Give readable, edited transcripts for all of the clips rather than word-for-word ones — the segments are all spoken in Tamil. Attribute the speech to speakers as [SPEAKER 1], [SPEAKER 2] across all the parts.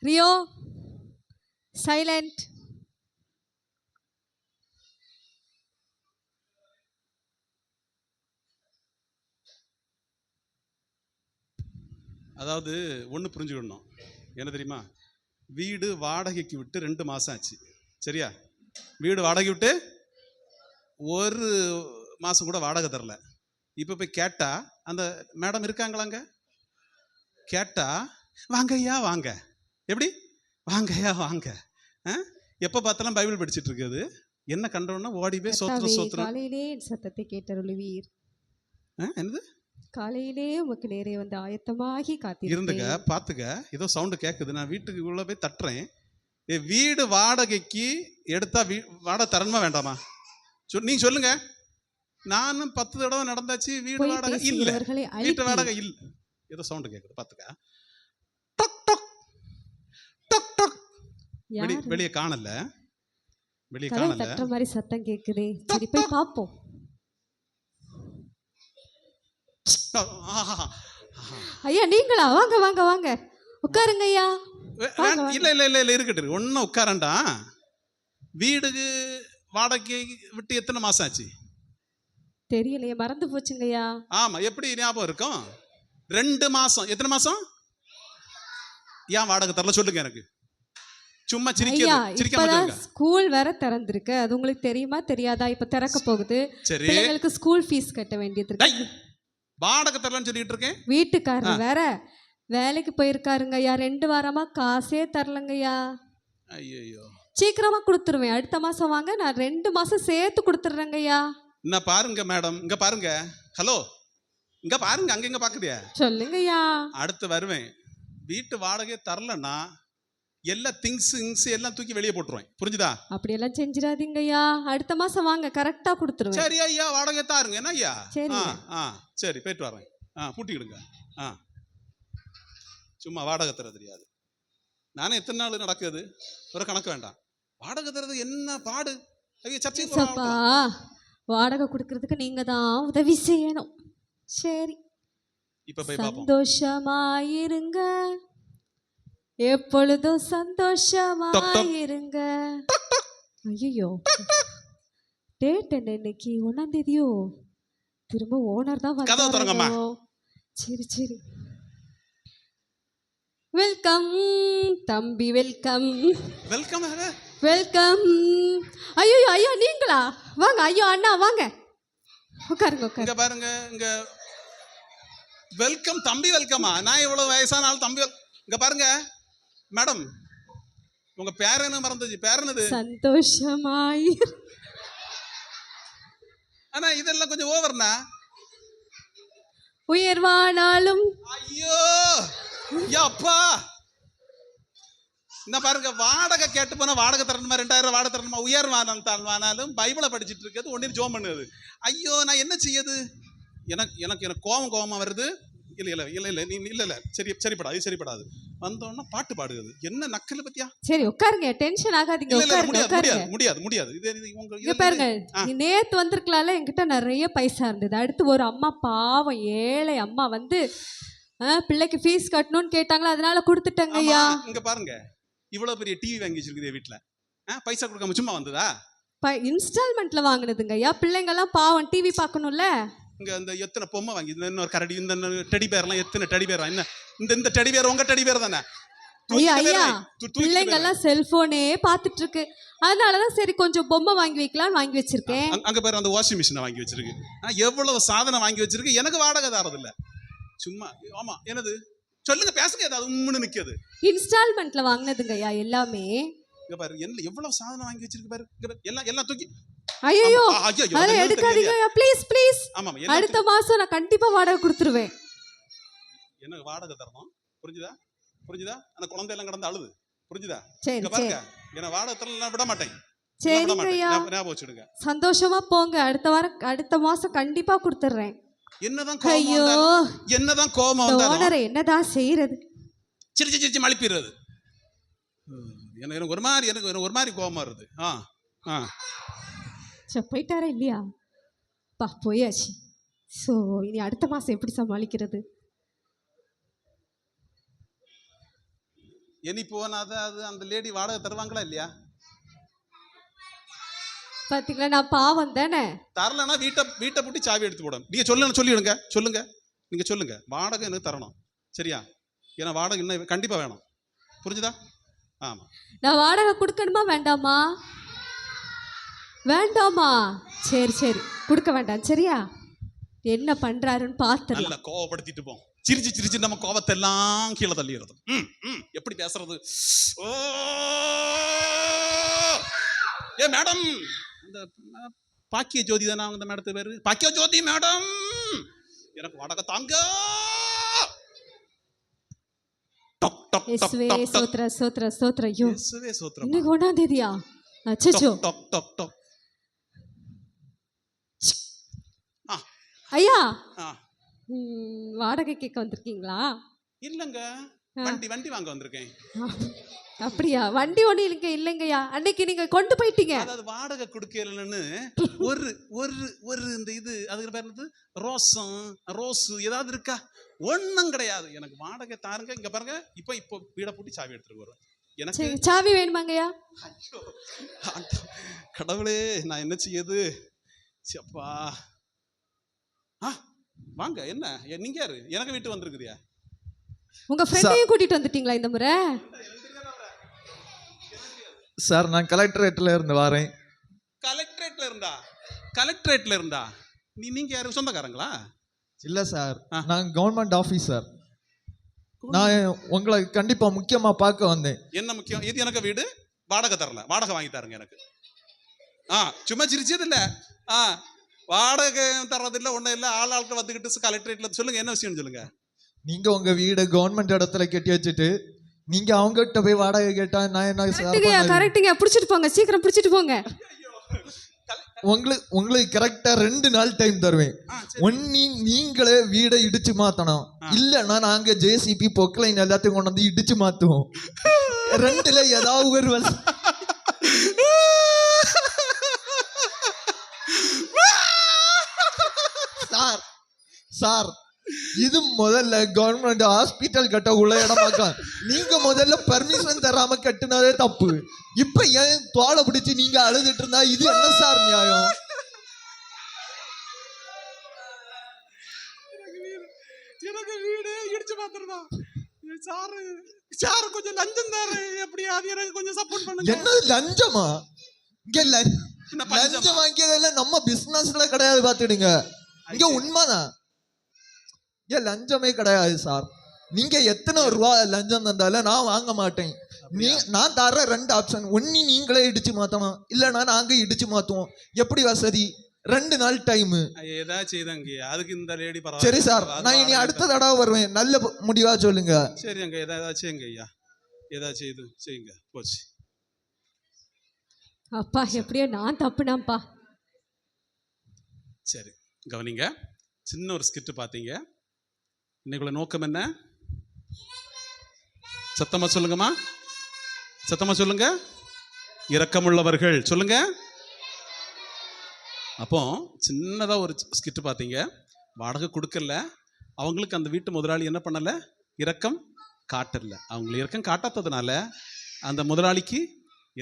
[SPEAKER 1] Rio silent.
[SPEAKER 2] அதாவது ஒன்று புரிஞ்சுக்கணும், என்ன தெரியுமா? வீடு வாடகைக்கு விட்டு 2 மாதம் ஆச்சு, சரியா? வீடு வாடகை விட்டு 1 மாதம் கூட வாடகை தரல. இப்போ போய் கேட்டா அந்த மேடம் இருக்காங்களாங்க, கேட்டா வாங்க ஐயா வாங்க, எப்படி வாங்க ஐயா வாங்க. எப்போ பார்த்தாலும் பைபிள் படிச்சுட்டு இருக்குது. என்ன கண்டோன்னா ஓடி போய் சோத்திரம் சோத்திரம்.
[SPEAKER 1] காலையிலே சத்தத்தை கேட்டருளுவீர்.
[SPEAKER 2] என்னது?
[SPEAKER 1] காலையிலே உமக்கு நேரே வந்து ஆயத்தமாகி காத்தி
[SPEAKER 2] இருந்துங்க, பார்த்துக்க, ஏதோ சவுண்டு கேட்குது. நான் வீட்டுக்கு உள்ள போய் தட்டுறேன். வீடு வாடகைக்கு எடுத்தா வாடகை தரணுமா வேண்டாமா? நீங்க சொல்லுங்க. நானும் 10 தடவை நடந்தாச்சு. வீடு வாடகை இல்ல, வீட்டு வாடகை இல்ல. ஏதோ சவுண்டு கேட்குது, பார்த்துக்க. டக் டக் டக் டக். வெளியே காணல, வெளியே காணல,
[SPEAKER 1] தட்டுற மாதிரி சத்தம் கேக்குதே. சரி போய் பாப்போம். ஐயா நீங்களா? வாங்க வாங்க வாங்க, உட்காருங்க ஐயா.
[SPEAKER 2] இல்ல இல்ல இல்ல இல்ல இருக்கட்டும், ஒன்னும் உட்காரண்டா. வீடுக்கு வாடகை விட்டு எத்தனை மாசம் ஆச்சு
[SPEAKER 1] தெரியலையே, மறந்து போச்சுங்கய்யா.
[SPEAKER 2] ஆமா, எப்படி ஞாபகம் இருக்கும்? 2 மாசம். எத்தனை மாசம்? ஏன் வாடகை தரல சொல்லுங்க எனக்கு. சும்மா சிரிக்காம.
[SPEAKER 1] ஸ்கூல் வேற திறந்திருக்கு, அது உங்களுக்கு தெரியுமா தெரியாதா? இப்ப திறக்க போகுது. பிள்ளைங்களுக்கு ஸ்கூல் ஃபீஸ் கட்ட வேண்டியது இருக்கு.
[SPEAKER 2] வாடகை தரலன்னு சொல்லிட்டு இருக்கேன்.
[SPEAKER 1] வீட்டுக்காரர் வேற வேலைக்கு போயிருக்காருங்க ஐயா. 2 வாரமா காசே தரலங்கய்யா.
[SPEAKER 2] ஐயோ,
[SPEAKER 1] சீக்கிரமா கொடுத்துருவேன். அடுத்த மாசம் வாங்க, நான் 2 மாசம் சேர்த்து கொடுத்துட்றேங்க ஐயா.
[SPEAKER 2] என்ன பாருங்க மேடம், இங்க பாருங்க. ஹலோ, இங்க பாருங்க, அங்க இங்க பாக்குறியா?
[SPEAKER 1] சொல்லுங்க ஐயா.
[SPEAKER 2] அடுத்து வருவேன். வீட்டு வாடகையை தரலன்னா எல்லா திங்ஸ் எல்லாம் தூக்கி வெளியே போட்டுருவேன், புரிஞ்சுதா?
[SPEAKER 1] அப்படியெல்லாம் செஞ்சிடாதீங்க ஐயா. அடுத்த மாசம் வாங்க, கரெக்டா கொடுத்துருவேன்.
[SPEAKER 2] சரி ஐயா, வாடகை தாருங்க. என்ன ஐயா? சரி போயிட்டு வரேன். பூட்டிக்கிடுங்க. சும்மா வாடகை தர தெரியாது. நானே எத்தனை நாள் நடக்குது ஒரு கணக்கு வேண்டாம். வாடகை தரது என்ன பாடு?
[SPEAKER 1] சப்பா, வாடகை கொடுக்கறதுக்கு நீங்க தான் உதவி செய்யணும். சரி,
[SPEAKER 2] இப்ப போய்
[SPEAKER 1] சந்தோஷமாயிருங்க, எப்பொழுதும் சந்தோஷமாயிருங்க. ஐயோ, டேட் என்ன இன்னைக்கு? 1ஆம் தேதியோ? திரும்ப ஓனர் தான் வந்தாங்க. சரி சரி. வெல்கம் தம்பி, வெல்கம்
[SPEAKER 2] வெல்கம்
[SPEAKER 1] வெல்கம். ஐயோ ஐயா நீங்களா? வாங்க. ஐயோ அண்ணா வாங்க, உட்காருங்க உட்காருங்க.
[SPEAKER 2] பாருங்க, இங்க வெல்கம் தம்பி, வெல்கமா? நான் இவ்வளவு வயசான ஆள் தம்பி. இங்க பாருங்க மேடம், உங்க பேர் என்ன மறந்துச்சு? பேர் என்னது?
[SPEAKER 1] சந்தோஷமாயிரு.
[SPEAKER 2] ஆனா இதெல்லாம் கொஞ்சம் ஓவர்னா.
[SPEAKER 1] உயர்வானாலும்.
[SPEAKER 2] ஐயோ அப்பா, இந்த பாருங்க, வாடகை கேட்டு போனா வாடகை தரணுமா? 2000 வாடகை தரணுமா? உயர்வானாலும் பைபிளை படிச்சுட்டு இருக்கிறது ஒன்னு ஜோம் பண்ணுது. ஐயோ, நான் என்ன செய்யுது? எனக்கு கோபமா வருது. இல்ல இல்ல இல்ல இல்ல நீ இல்ல இல்ல சரி சரிப்படாது, இது சரிப்படாது. வந்தோன்னா பாட்டு பாடுகிறது. என்ன நக்கல பத்தியா?
[SPEAKER 1] சரி உட்காருங்க, டென்ஷன் ஆகாதீங்க. உட்காருங்க.
[SPEAKER 2] முடியாது முடியாது முடியாது.
[SPEAKER 1] இங்க பாருங்க, நீ நேத்து வந்திருக்கலாம்ல, என்கிட்ட நிறைய பைசா இருந்தது. அடுத்து ஒரு அம்மா, பாவம் ஏழை அம்மா வந்து பிள்ளைக்கு ஃபீஸ் கட்டணும்னு கேட்டாங்களா, அதனால கொடுத்துட்டேங்க ஐயா.
[SPEAKER 2] இங்க பாருங்க, இவ்வளவு பெரிய டிவி வாங்கி வச்சிருக்குது வீட்டுல, பைசா கொடுக்காம சும்மா வந்ததா?
[SPEAKER 1] இன்ஸ்டால்மெண்ட்ல வாங்கினதுங்க ஐயா. பிள்ளைங்க எல்லாம் பாவம் டிவி பார்க்கணும்ல.
[SPEAKER 2] இங்க அந்த எத்தனை பொம்மை வாங்கி, இன்னொரு கரடி, இந்த டெடி பேர்லாம் எத்தனை டெடி பேர்? என்ன இந்த டெடி பேர் உங்க டெடி பேர் தானே?
[SPEAKER 1] ஐயா ஐயா, பிள்ளைங்க எல்லாம் செல்போனே பார்த்துட்டு இருக்கு, அதனாலதான் சரி கொஞ்சம் பொம்மை வாங்கி வைக்கலாம்னு வாங்கி வச்சிருக்கேன்.
[SPEAKER 2] அங்க பேர் அந்த வாஷிங் மிஷினை வாங்கி வச்சிருக்கு. எவ்வளவு சாதனை வாங்கி வச்சிருக்கு. எனக்கு வாடகை தரது இல்ல. சும்மா ஆமா, என்னது சொல்லுங்க, பேசுங்க. ஏதாவது உம்முன்னு நிக்குது.
[SPEAKER 1] இன்ஸ்டால்மெண்ட்ல வாங்குனதுங்க ஐயா எல்லாமே.
[SPEAKER 2] இங்க பாரு, எவ்வளவு சாதனை வாங்கி வச்சிருக்கு பாரு. எல்லாம் தூக்கி.
[SPEAKER 1] ஐயோ அத எடுக்காதீங்க ஐயா, ப்ளீஸ் ப்ளீஸ். அடுத்த மாசம் நான் கண்டிப்பா வாடகை கொடுத்துருவேன்.
[SPEAKER 2] எனக்கு வாடகை தரணும், புரிஞ்சுதா? புரிஞ்சுதா? அந்த குழந்தை எல்லாம் கடந்து அழுது, புரிஞ்சுதா?
[SPEAKER 1] சரி
[SPEAKER 2] பாருங்க, என்ன வாடகை தரல விட மாட்டேன்.
[SPEAKER 1] சரிங்க ஐயா, ஞாபகம் வச்சுடுங்க. சந்தோஷமா போங்க. அடுத்த மாசம் கண்டிப்பா கொடுத்துறேன்.
[SPEAKER 2] என்னதான் கோபம் வந்தாலும்
[SPEAKER 1] ஓனரே என்னதான் செய்யறது?
[SPEAKER 2] சிரிச்சு மலிப்பிடுறது. எனக்கு ஒரு மாதிரி கோபமா வருது.
[SPEAKER 1] போயிட்டாரா இல்லையா? போயாச்சு. ஸோ இனி அடுத்த மாசம் எப்படி சமாளிக்கிறது?
[SPEAKER 2] இனி போனாத அது அந்த லேடி வாடகை தருவாங்களா இல்லையா?
[SPEAKER 1] பாத்தீங்களா, நான் பாவம் தானே.
[SPEAKER 2] தரலன்னா வீட்டை பூட்டி சாவி எடுத்து போடும். நீங்க சொல்லிடுங்க, சொல்லுங்க, நீங்க சொல்லுங்க, வாடகை எனக்கு தரணும், சரியா? ஏன்னா வாடகை இன்னும் கண்டிப்பா வேணும், புரிஞ்சுதா? ஆமா.
[SPEAKER 1] நான் வாடகை கொடுக்கணுமா வேண்டாமா? வேண்டாமா? சரி சரி, கொடுக்க வேண்டாம், சரியா? என்ன பண்றாருன்னு பார்த்து
[SPEAKER 2] நல்லா கோவப்படுத்திட்டு போம். சிரிச்சு நம்ம கோவத்தை எல்லாம் கீழே தள்ளிடுறது. எப்படி பேசுறது? ஓ ஏ மேடம், அந்த பாக்கிய ஜோதி தானே அந்த மேடத்து பேரு? பாக்கிய ஜோதி மேடம், எனக்கு வாடகை தாங்க.
[SPEAKER 1] இன்னைக்கு 1ஆம் தேதியா? அச்சச்சோ. ஐயா, வாடகை கேட்க வந்திருக்கீங்களா?
[SPEAKER 2] இல்லங்க, வண்டி வாங்க வந்திருக்கேன்.
[SPEAKER 1] அப்படியா? வண்டி ஒண்ணு இல்லைங்கய்யா, அன்னைக்கு நீங்க கொண்டு போயிட்டீங்க.
[SPEAKER 2] அதாவது வாடகை கொடுக்கலன்னு ஒரு ஒரு ஒரு இந்த இது அதுக்கு பேர் என்னது, ரோஸ் ஏதாவது இருக்கா? ஒண்ணும் கிடையாது. எனக்கு வாடகை தாருங்க. இங்க பாருங்க, இப்போ வீட பூட்டி சாவி எடுத்துட்டு வரோம். எனக்கு
[SPEAKER 1] சாவி வேணுமாங்கய்யா?
[SPEAKER 2] கடவுளே, நான் என்ன செய்யுது? சப்பா, வாங்க. என்ன நீங்க யாரு? எனக்கு வீட்டு வந்திருக்குறியா?
[SPEAKER 1] உங்க ஃப்ரெண்டையும் கூட்டிட்டு வந்துட்டீங்களா இந்த முறை?
[SPEAKER 3] சார், நான் கலெக்டரேட்ல இருந்து வரேன்.
[SPEAKER 2] கலெக்டரேட்ல இருந்தா நீங்க யாரு? சொந்தக்காரங்களா?
[SPEAKER 3] இல்ல சார், நான் கவர்மெண்ட் ஆபீசர். நான் உங்களை கண்டிப்பா முக்கியமா பார்க்க வந்தேன்.
[SPEAKER 2] என்ன முக்கியம்? இது எனக்கு வீடு வாடகை தரல, வாடகை வாங்கி தருங்க எனக்கு. சும்மா சிரிச்சது இல்ல, வாடகை தர்றதில்ல, ஒன்றும் இல்லை. ஆள்கிட்ட வந்துக்கிட்டு கலெக்டரேட்ல சொல்லுங்க, என்ன விஷயம்னு சொல்லுங்க.
[SPEAKER 3] நீங்க உங்க வீடு கவர்மெண்ட் இடத்துல கட்டி வச்சுட்டு நீங்க அவங்க கிட்ட போய் வாடகை கேட்டா நான் என்ன?
[SPEAKER 1] கரெக்ட்டுங்க, பிடிச்சிட்டு போங்க, சீக்கிரம் பிடிச்சிட்டு போங்க.
[SPEAKER 3] உங்களுக்கு கரெக்டா 2 நாள் டைம் தருவேன். ஒன்னு நீங்களே வீடை இடிச்சு மாத்தணும், இல்லன்னா நாங்க ஜேசிபி பொக்லைன் எல்லாத்தையும் கொண்டு வந்து இடிச்சு மாத்துவோம். 2ல ஏதாவது ஒரு சார், இது முதல்ல கவர்மெண்ட் ஹாஸ்பிட்டல் கட்ட உள்ள இடமாக்கா. நீங்க முதல்ல பர்மிஷன் தராம கட்டுனதே தப்பு. இப்ப ஏன் தோலை பிடிச்சு நீங்க அழுதுட்டு இருந்தா இது என்ன சார் நியாயம்?
[SPEAKER 2] எனக்கு வீடு இடிச்சு மாத்துறதா? சார் கொஞ்சம் லஞ்சம் தாரு, எப்படியாவது எனக்கு கொஞ்சம் சப்போர்ட் பண்ணுங்க.
[SPEAKER 3] என்ன லஞ்சமா? இங்க லஞ்சம் வாங்கியதெல்லாம் நம்ம பிசினஸ்ல கிடையாது, பாத்துடுங்க. இங்க உண்மைதான், லஞ்சமே கிடையாது சார். நீங்க எத்தனை ரூபா லஞ்சம் தந்தாலும் நான் வாங்க மாட்டேன். நான் தர 2 ஆப்ஷன், ஒன்னு நீங்களே இடிச்சு மாத்தணும், இல்லைன்னா நாங்க இடிச்சு மாத்துவோம். எப்படி வசதி? 2 நாள் டைம்.
[SPEAKER 2] அதுக்கு இந்த லேடி
[SPEAKER 3] சரி சார், நான் இனி அடுத்த தடவை வருவேன். நல்ல முடிவா சொல்லுங்க.
[SPEAKER 2] சரி, அங்க ஏதாச்சும் ஐயா, ஏதாச்சும் இது செய்யுங்க. போச்சு.
[SPEAKER 1] அப்பா, எப்படியோ நான் தப்புனாப்பா.
[SPEAKER 2] சரி, கவனிங்க. சின்ன ஒரு ஸ்கிட் பார்த்தீங்க. இன்னைக்குள்ள நோக்கம் என்ன? சத்தமா சொல்லுங்கம்மா, சத்தமா சொல்லுங்க. இரக்கமுள்ளவர்கள் சொல்லுங்க. அப்போ சின்னதா ஒரு ஸ்கிட் பார்த்தீங்க. வாடகை கொடுக்கல, அவங்களுக்கு அந்த வீட்டு முதலாளி என்ன பண்ணல? இரக்கம் காட்டல. அவங்களுக்கு இரக்கம் காட்டாததுனால அந்த முதலாளிக்கு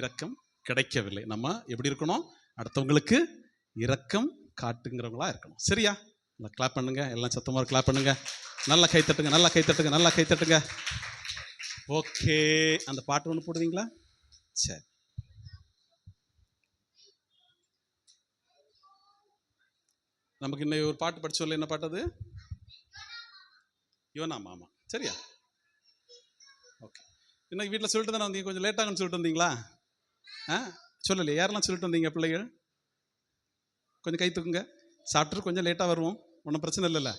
[SPEAKER 2] இரக்கம் கிடைக்கவில்லை. நம்ம எப்படி இருக்கணும்? அடுத்தவங்களுக்கு இரக்கம் காட்டுங்கிறவங்களா இருக்கணும், சரியா? கிளாப் பண்ணுங்க, எல்லாம் சத்தமா கிளாப் பண்ணுங்க. நல்லா கை தட்டுங்க, நல்லா கை தட்டுங்க, நல்லா கை தட்டுங்க. ஓகே, அந்த பாட்டு ஒன்று போடுவீங்களா? சரி, நமக்கு இன்னும் ஒரு பாட்டு படிச்சு சொல்ல. என்ன பாட்டு அது? யோனா மாமா, சரியா? ஓகே. இன்னைக்கு வீட்டில் சொல்லிட்டு தானே வந்தீங்க, கொஞ்சம் லேட்டாகன்னு சொல்லிட்டு வந்தீங்களா? சொல்லலையே, யாரெல்லாம் சொல்லிட்டு வந்தீங்க பிள்ளைகள்? கொஞ்சம் கை தூக்குங்க. சாப்பிட்டு கொஞ்சம் லேட்டாக வருவோம், ஒன்றும் பிரச்சனை இல்லைல்ல,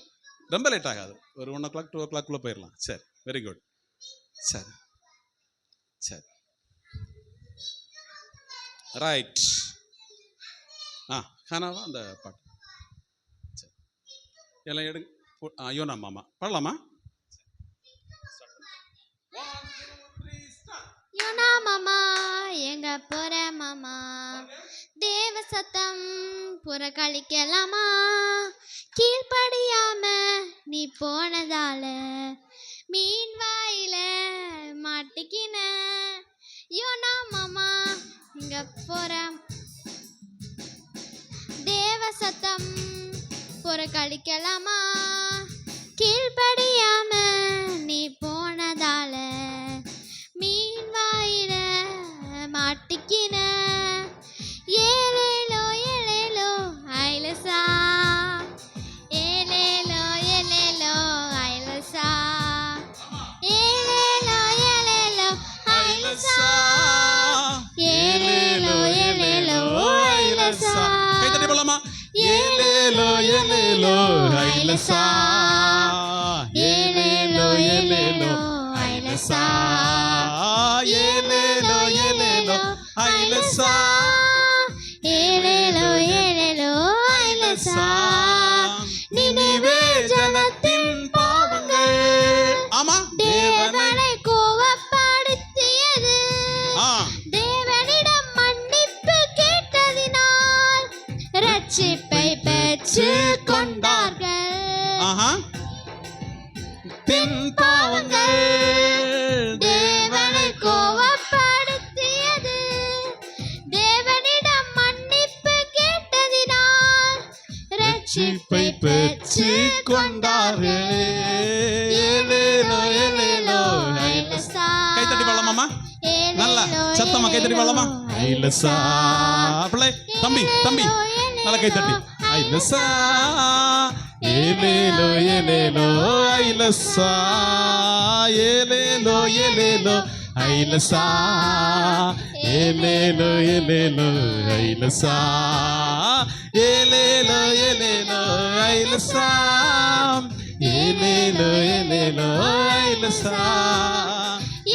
[SPEAKER 2] ரொம்ப லேட் ஆகாது. ஒரு 1 o'clock 2 o'clock போயிடலாம். சரி, வெரி குட். சரி சரி, ரைட். கானாவா அந்த பாட்டு? சரி, எல்லாம் எடுங்க. யோனா மாமா பாடலாமா?
[SPEAKER 4] யோனா மாமா எங்க போற மாமா, தேவ சத்தம் புறக்கணிக்கலாமா? கீழ்ப்படியாம நீ போனதால மீன் வாயில மாட்டிக்கின யோனா மாமா இங்க போற தேவ சத்தம் புறக்கணிக்கலாமா கீழ்படியாம நீ போனதால மீன் வாயில மாட்டிக்கின ஏலேலோ ஏலேலோ ஐலசா ஏலேலோ ஏலேலோ ஐலசா ஏலேலோ ஏலேலோ ஐலசா ஏலேலோ ஏலேலோ ஐலசா
[SPEAKER 2] கை தட்டி போலாமா ஏலேலோ ஏலேலோ ஐலசா ஏலேலோ ஏலேலோ ஐலசா ஏலேலோ ஏலேலோ ஐலசா
[SPEAKER 4] ஏலேலோ ஏலேலோ ஐலசா
[SPEAKER 2] நினிவே ஜனத்தின் பாவங்கள் ஆமா
[SPEAKER 4] தேவனை கோபப்படுத்தியது
[SPEAKER 2] ஆ
[SPEAKER 4] தேவனிடம் மன்னிப்பு கேட்டதினால் ரட்சிப்பை பெற்று கொண்டார்கள்
[SPEAKER 2] ஆஹா தின் பாவங்கள்
[SPEAKER 4] தேவனை கோபப்படுத்தியது தேவனிடம் மன்னிப்பு கேட்டதினால் ரட்சிப்பை பெற்று கொண்டார்கள் ஏலேலோ ஏலேலோ ஐலசா
[SPEAKER 2] கை தட்டி பாடலாமா நல்லா சத்தமா கை தட்டி பாடலாமா ஐலசா பிள்ளை தம்பி தம்பி நல்லா கை தட்டி ஐலசா ஏலேலோ ஏலேலோ ஐலசா ஏலேலோ ஏலேலோ ஐலசா ஏலேலோ ஏலேலோ ஐலசா ஏலேலோ ஏலேலோ ஐலசா ஏலேலோ ஏலேலோ ஐலசா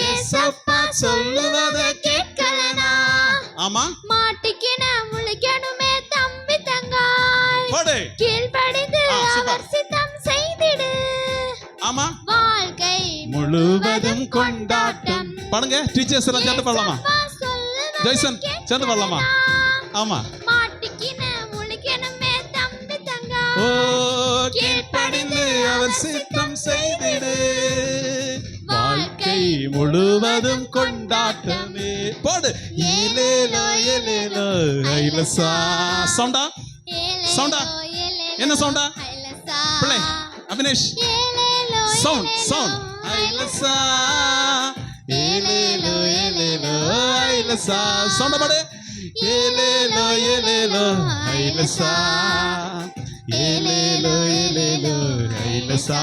[SPEAKER 4] ஏசப்பா சொல்லுவதை கேட்கலனா
[SPEAKER 2] ஆமா
[SPEAKER 4] மாட்டிக்கின முழிக்கணுமே தம்பி தங்காய்
[SPEAKER 2] போடு
[SPEAKER 4] கீழ்ப்படிந்து
[SPEAKER 2] சூப்பர்.
[SPEAKER 4] அவர் சித்தம் செய்திடு
[SPEAKER 2] ஆமா
[SPEAKER 4] வாழ்க்கை
[SPEAKER 2] முழுவதும் கொண்டாட்டம் பாடுங்க டீச்சர்ஸ் எல்லாம் சேர்ந்து பாடலாமா
[SPEAKER 4] ஏசப்பா சொல்லுவதை
[SPEAKER 2] ஜெய்சன் சேர்ந்து பாடலாமா
[SPEAKER 4] கேட்கலனா
[SPEAKER 2] ஆமா
[SPEAKER 4] மாட்டிக்கின முழிக்கணுமே தம்பி தங்காய்
[SPEAKER 2] ஓ கீழ்ப்படிந்து அவர் சித்தம் செய்திடு வாழ்க்கை முழுவதும் கொண்டாட்டமே போடு ஏலேலோ ஏலேலோ ஐலசா சவுண்டா சவுண்டா என்ன சவுண்டா பிள்ளை அபினேஷ் சவுண்ட் சவுண்ட் ஐலசா ஏலேலோ ஏலேலோ ஐலசா சவுண்டா பாடு ஏலேலோ ஏலேலோ ஐலசா ஏலேலோ ஏலேலோ ஐலசா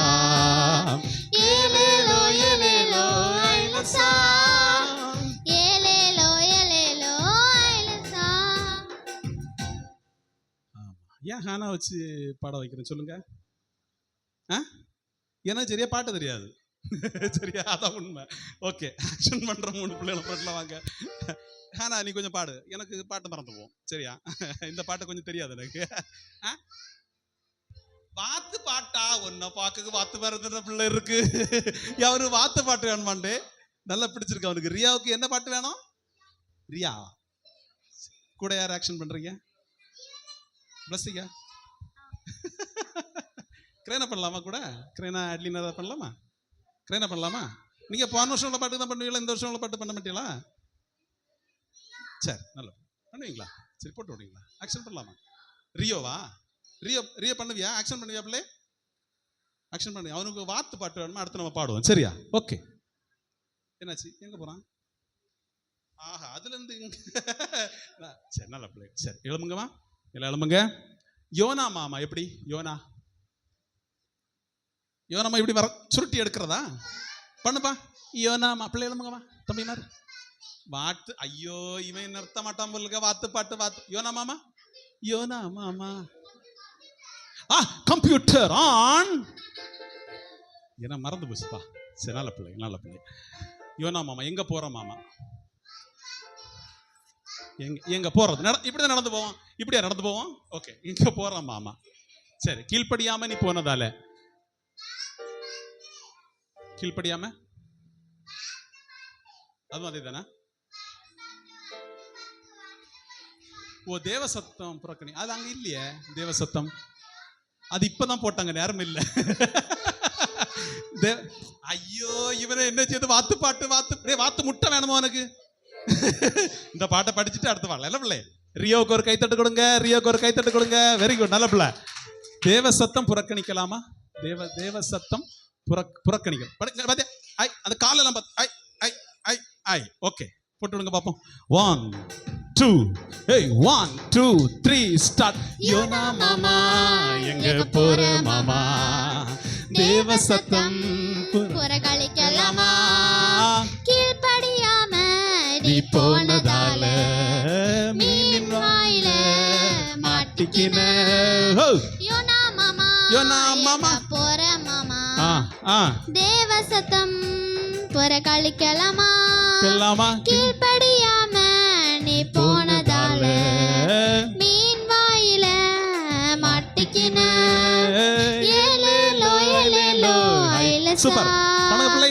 [SPEAKER 2] ஏலேலோ ஏலேலோ ஐலசா
[SPEAKER 4] ஏலேலோ ஏலேலோ ஐலசா
[SPEAKER 2] ஏன் ஹானா வச்சு பாட வைக்கிறேன் சொல்லுங்க எனக்கு சரியா பாட்டு தெரியாது சரியா அதான் உண்மை ஓகே ஆக்ஷன் பண்ற 3 பிள்ளைகளை பாட்டுல வாங்க ஹானா நீ கொஞ்சம் பாடு எனக்கு பாட்டு மறந்து போவோம் சரியா இந்த பாட்டு கொஞ்சம் தெரியாது எனக்கு வாத்து பாட்டா ஒன்ன பாக்கு வாத்து மறந்துற பிள்ளை இருக்கு அவரு வாத்து பாட்டு வேணுமாண்டே நல்லா பிடிச்சிருக்கு அவனுக்கு ரியாவுக்கு என்ன பாட்டு வேணும் ரியா கூட யார் ஆக்ஷன் பண்றீங்க பிளஸ்ஸிங்க கிரேனா பண்ணலாமா கூட கிரேனா அட்லினா ஏதாவது பண்ணலாமா கிரேனா பண்ணலாமா நீங்க போன வருஷம் உள்ள பாட்டு தான் பண்ணுவீங்களா இந்த வருஷம் உள்ள பாட்டு பண்ண மாட்டீங்களா சரி நல்லா பண்ணுவீங்களா சரி போட்டு விடுவீங்களா ஆக்ஷன் பண்ணலாமா ரியோவா ரியோ ரியோ பண்ணுவியா ஆக்ஷன் பண்ணுவியா பிள்ளை ஆக்ஷன் பண்ணி அவனுக்கு வாத்து பாட்டு வேணுமா அடுத்து நம்ம பாடுவோம் சரியா ஓகே என்னாச்சு எங்க போறான் ஆஹா அதுல இருந்து சரி நல்ல பிள்ளை சரி எழுமுங்கம்மா எல்லாம் எழுமுங்க யோனா மாமா எப்படி யோனா யோனாமா இப்படி வர சுருட்டி எடுக்கிறதா பண்ணுப்பா யோனாமா பிள்ளை எழுமுங்கம்மா தம்பி மாறு வாத்து ஐயோ இவன் நிறுத்த மாட்டான் போலுங்க வாத்து பாட்டு வாத்து யோனா மாமா யோனா மாமா கம்ப்யூட்டர் ஆன் ஏன்னா மறந்து போச்சுப்பா சரி நல்ல பிள்ளை நல்ல பிள்ளை யோனா மாமா எங்க போற மாமா எங்க போறது இப்படிதான் நடந்து போவோம் இப்படியா நடந்து போவோம் ஓகே இங்க போறோம் மாமா சரி கீழ்ப்படியாம நீ போனதால கீழ்ப்படியாம அதுவும் அதே தானே ஓ தேவ சத்தம் புறக்கணி அது அங்க இல்லையே தேவ சத்தம் அது இப்பதான் போட்டாங்க நேரம் இல்லை ஐயோ இவனை என்ன செய்து வாத்து பாட்டு வாத்து முட்டை வேணுமா உனக்கு? இந்த பாட்டை படிச்சுட்டு அடுத்து வாழ நல்ல பிள்ளை. ரியோக்கு ஒரு கைத்தட்டு கொடுங்க, ரியோக்கு ஒரு கைத்தட்டு கொடுங்க. வெரி குட், நல்ல பிள்ளை. தேவ சத்தம் புறக்கணிக்கலாமா? தேவ சத்தம் புறக்கணிக்கலாம். ஐ அந்த காலெல்லாம் பார்த்து ஐ ஐ ஐ ஐ ஓகே போட்டு விடுங்க பார்ப்போம். 1 2 hey 1 2 3 ஸ்டார்ட். யோனா மாமா எங்க போற மாமா, தேவ சத்தம்
[SPEAKER 4] புறக்கணிக்கலாமா, கீழ்ப்படியாம நீ போனதால மீனின் வாயில மாட்டிக்கின. யோனா மாமா போற மாமா, தேவ சத்தம் புறக்கணிக்கலாமா, கீழ்ப்படியாம நீ போனதால மீன் வாயில மாட்டிக்கின. ஏலேலோ ஏலேலோ ஐலசா.
[SPEAKER 2] சூப்பர் பண்ணுங்க பிள்ளை.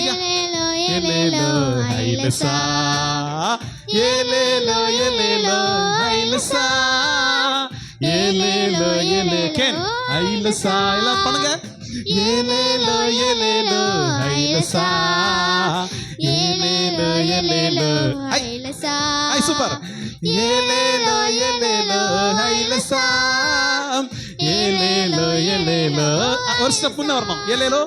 [SPEAKER 4] ஏலேலோ ஏலேலோ ஐலசா,
[SPEAKER 2] ஏலேலோ ஏலேலோ ஐலசா, ஏலேலோ ஏலே கேன் ஐலசா. எல்லாம் பண்ணுங்க. ஏலேலோ ஏலேலோ ஐலசா, ஏலேலோ ஏலேலோ
[SPEAKER 4] ஐலசா.
[SPEAKER 2] ஐ சூப்பர். ஏலேலோ ஏலேலோ ஐலசா, ஏலேலோ ஏலேலோ. ஒரு ஸ்டெப் முன்ன வரணும். ஏலேலோ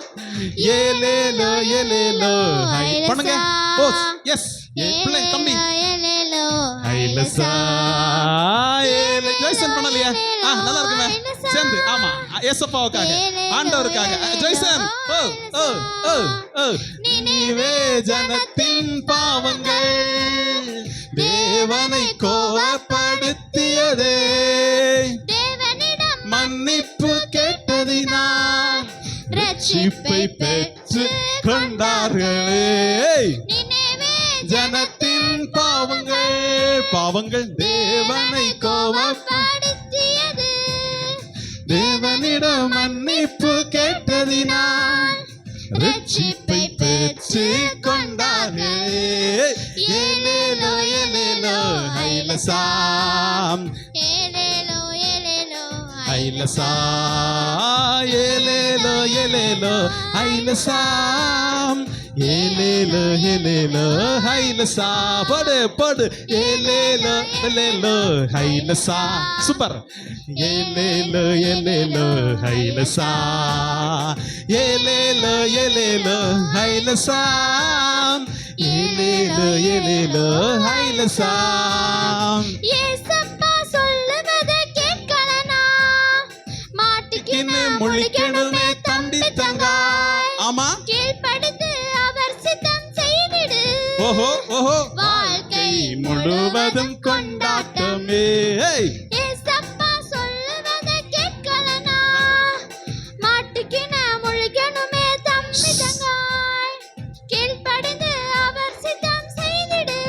[SPEAKER 2] ஏலேலோ ஏலேலோ ஐ பண்ணுங்க. ஓ எஸ் பிள்ளை தம்பி ஐலசா. ஏலே ஜெய்சன் பண்ணலையா? நல்லா இருக்குமே சேர்ந்து. ஆமா ஏசப்பாவுக்காக ஆண்டவருக்காக ஜெய்சன். ஓ ஓ ஓ ஓ நீவே ஜனத்தின் பாவங்கள் தேவனை கோபப்படுத்தியதே,
[SPEAKER 4] தேவனிடம்
[SPEAKER 2] மன்னிப்பு கேட்டதினால் ரட்சிப்பை பெற்று கொண்டார்களே.
[SPEAKER 4] நினைவே
[SPEAKER 2] ஜனத்தின் பாவங்கள் தேவனை
[SPEAKER 4] கோபப்படுத்தியது,
[SPEAKER 2] தேவனிடம் மன்னிப்பு கேட்டதினால் ரட்சிப்பை பெற்று கொண்டார்களே. ஏலேலோ ஏலேலோ ஐலசா,
[SPEAKER 4] ஏலேலோ ஏலேலோ
[SPEAKER 2] ஐலசா, ஏலேலோ ஏலேலோ ஐலசா, ஏலேலோ ஏலேலோ ஐலசா. போடு போடு. ஏலேலோ ஏலேலோ ஐலசா. சூப்பர். ஏலேலோ ஏலேலோ ஐலசா, ஏலேலோ ஏலேலோ ஐலசா, ஏலேலோ ஏலேலோ ஐலசா.
[SPEAKER 4] ஏசப்பா சொல்லுவதை கேட்கலனா மாட்டிக்கின்னு
[SPEAKER 2] முழிக்கணுமே தம்பி தங்காய். ஆமா
[SPEAKER 4] கீழ்ப்படுத்து அவர் சித்தம் செய்திடு.
[SPEAKER 2] ஓஹோ ஓஹோ
[SPEAKER 4] வாழ்க்கை
[SPEAKER 2] முழுவதும் கொண்டாட்டமே.
[SPEAKER 4] ஏசப்பா சொல்லுவதை கேட்கலனா மாட்டிக்கின்னு முழிக்கணுமே தம்பி தங்காய், கீழ்ப்படிந்து அவர் சித்தம் செய்திடு.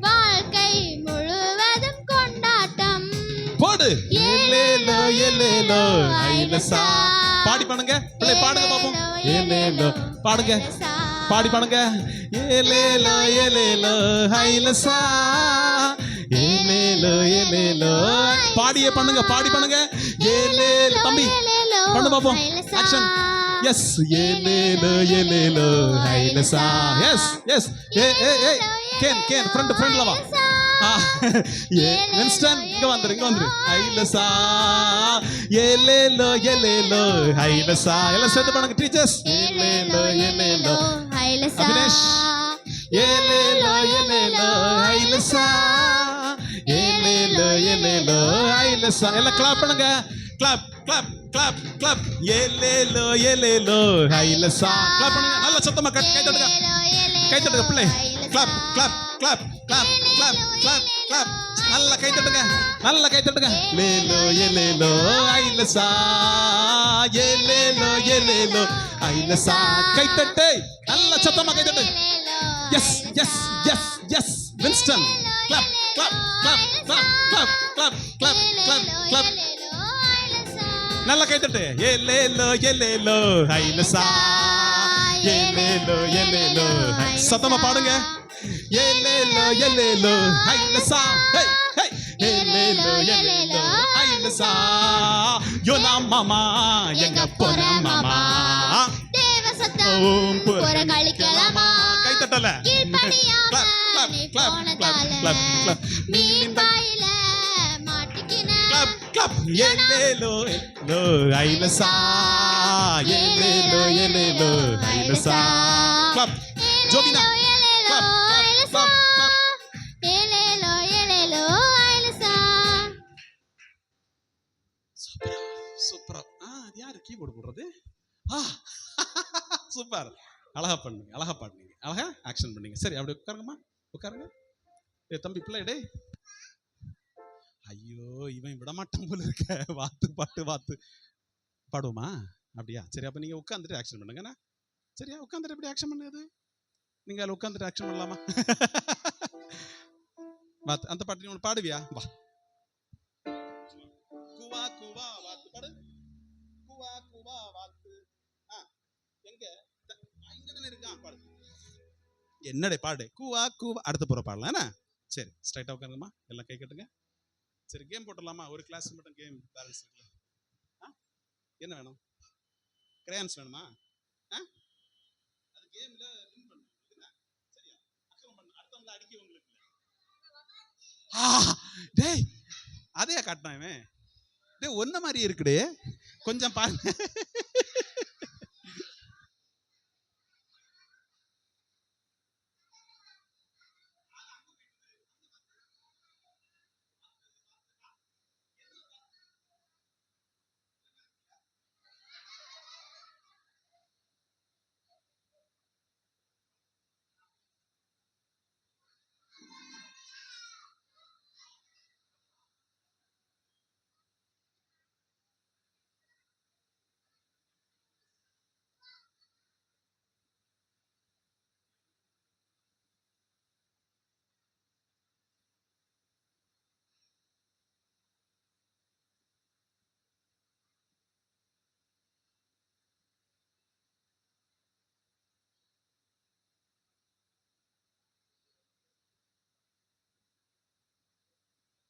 [SPEAKER 4] வாழ்க்கை முழுவதும் கொண்டாட்டம்.
[SPEAKER 2] போடு. ஏலேலோ ஏலேலோ ஐலசா. பாடி பண்ணுங்க பிள்ளை, பாடுங்க பாப்போம். ஏலேலோ பாடுங்க, பாடி பண்ணுங்க. ஏலேலோ ஏலேலோ ஐலசா, ஏலேலோ ஏலேலோ. பாடியே பண்ணுங்க, பாடி பண்ணுங்க. ஏலேலோ தம்பி பண்ணு பாப்போம். ஆக்ஷன். எஸ் ஏலேலோ ஏலேலோ ஐலசா. எஸ் எஸ் ஏ ஏ ஏ கேன் கேன் ஃப்ரெண்ட்ல வா. வின்ஸ்டன் இங்க வந்துரு. ஐலசா ஏலேலோ ஏலேலோ ஐலசா. எல்லாம் சேர்த்து பண்ணுங்க டீச்சர்ஸ். ஏலேலோ ஏலேலோ
[SPEAKER 4] ஐலசா,
[SPEAKER 2] அபினேஷ். ஏலேலோ ஏலேலோ ஐலசா, ஏலேலோ ஏலேலோ ஐலசா. எல்லாம் கிளாப் பண்ணுங்க. Clap clap clap clap. ஏலேலோ ஏலேலோ ஐலசா. கிளாப் பண்ணுங்க. நல்ல சத்தமா கை தட்டுங்க. கை தட்டுங்க பிள்ளை. Clap clap clap clap clap clap clap. நல்ல கை தட்டுங்க, நல்ல கை தட்டுங்க. லேலோ ஏலேலோ ஐலசா, ஏலேலோ ஏலேலோ ஐலசா. கை தட்டு, நல்ல சத்தமா கை தட்டு. Yes yes yes yes Winston. Clap clap clap clap clap clap clap clap clap. நல்ல கை தட்டு. ஏலேலோ ஏலேலோ ஐலசா, ஏலேலோ ஏலேலோ. சத்தமா பாடுங்க. ஏலேலோ ஏலேலோ ஐலசா. ஹே ஹே. ஏலேலோ ஏலேலோ ஐலசா. யோனா மாமா எங்க போன மாமா.
[SPEAKER 4] புறக்கணிக்கலாமா
[SPEAKER 2] கை தட்டல
[SPEAKER 4] கீழ்ப்படியாம
[SPEAKER 2] Clap, clap,
[SPEAKER 4] நீ
[SPEAKER 2] clap,
[SPEAKER 4] போனதால
[SPEAKER 2] clap, clap.
[SPEAKER 4] மீன் பாயில மாட்டிக்கின
[SPEAKER 2] கிளப் கிளப் ஏலேலோ ஏலோ ஐலசா ஏலேலோ ஏலேலோ ஐலசா கிளப் ஜோகினா
[SPEAKER 4] ஏலேலோ
[SPEAKER 2] clap, clap,
[SPEAKER 4] ஐலசா
[SPEAKER 2] clap,
[SPEAKER 4] ஏலேலோ ஏலேலோ ஐலசா
[SPEAKER 2] சூப்பரா அது யாரு கீபோர்டு போடுறது சூப்பர் அழகா பண்ணுங்க அழகா பாடுனீங்க அழகா ஆக்ஷன் பண்ணீங்க சரி அப்படி உட்காருங்கம்மா உட்காருங்க தம்பி பிள்ளை டே ஐயோ இவன் விடமாட்டான் போல இருக்க வாத்து பாடுவோமா அப்படியா சரி அப்ப நீங்க உட்காந்துட்டு ஆக்ஷன் பண்ணுங்கண்ணா சரியா உட்காந்துட்டு எப்படி ஆக்ஷன் பண்ணுது நீங்க அதில் உட்காந்துட்டு ஆக்ஷன் பண்ணலாமா வாத்து அந்த பாட்டு நீ ஒன்று பாடுவியா வா குவா குவா வாத்து பாடு குவா குவா வாத்து எங்க இங்கதானே இருக்கான் பாடு என்னடே பாடு குவா குவா அடுத்த புற பாடலாம் என்ன சரி ஸ்ட்ரைட்டா உட்காருங்கம்மா எல்லாம் கை கட்டுங்க சரி கேம் போட்டுடலாமா ஒரு கிளாஸ் மட்டும் கேம் பேலன்ஸ் இருக்குல்ல என்ன வேணும் கிரேயான்ஸ் வேணுமா அது கேம்ல வின் பண்ணணும் சரியா அக்கறம் பண்ணு அடுத்தவங்க அடிக்க உங்களுக்கு டேய் அதையா காட்டினான் இவன் டேய் ஒன்ன மாதிரி இருக்குடே கொஞ்சம் பாருங்க